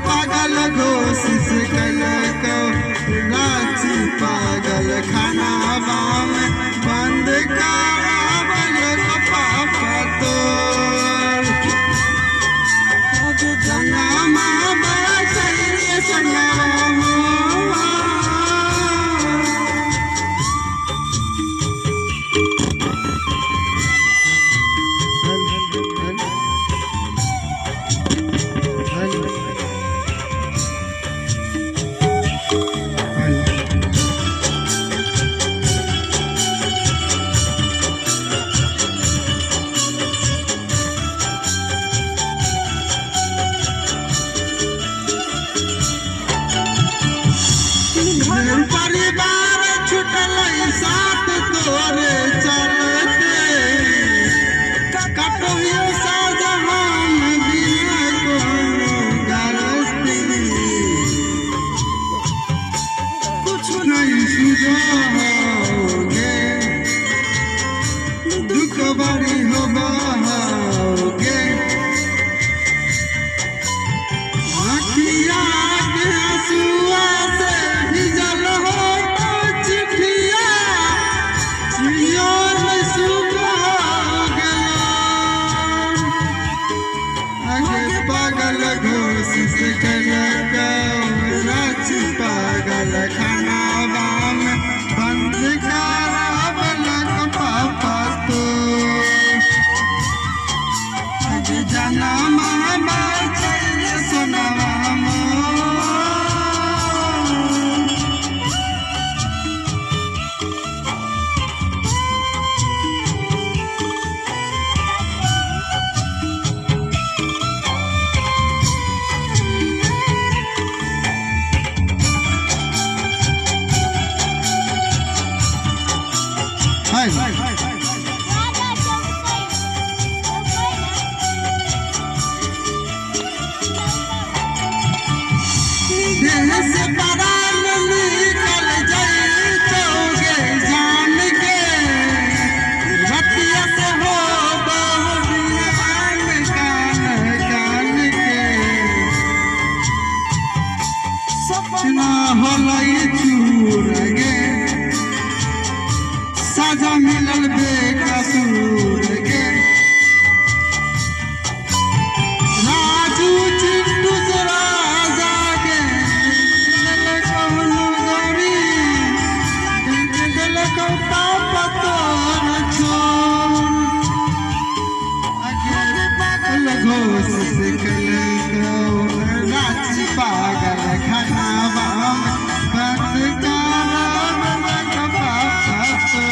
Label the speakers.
Speaker 1: पागल घोषित रांची पागल खाना बाम बंद करावल पापा तो जंगमा बसैले संगमा परिवार छुटल साथ तोरे चलते कटोहियो साजहान बिना कोनो गलती कुछ नहीं सुझाओगे दुख बड़ी हो बहाओगे आँखिया के आंसुआ से भिजल हो पागल घोषित रांची पागल खाना बाम बंद करावल पापा तो जनमा बसैले सोनवा देह से परान निकल जाओगे जान के रतिया से हो बहुबियान कान कान के सपना होलई चूर गे साजा मिलल बेकसूर गे राजू चिंटू से राजा के पापा तोर पागल घोषित रांची पागल खाना बाम बंद करावल पापा तो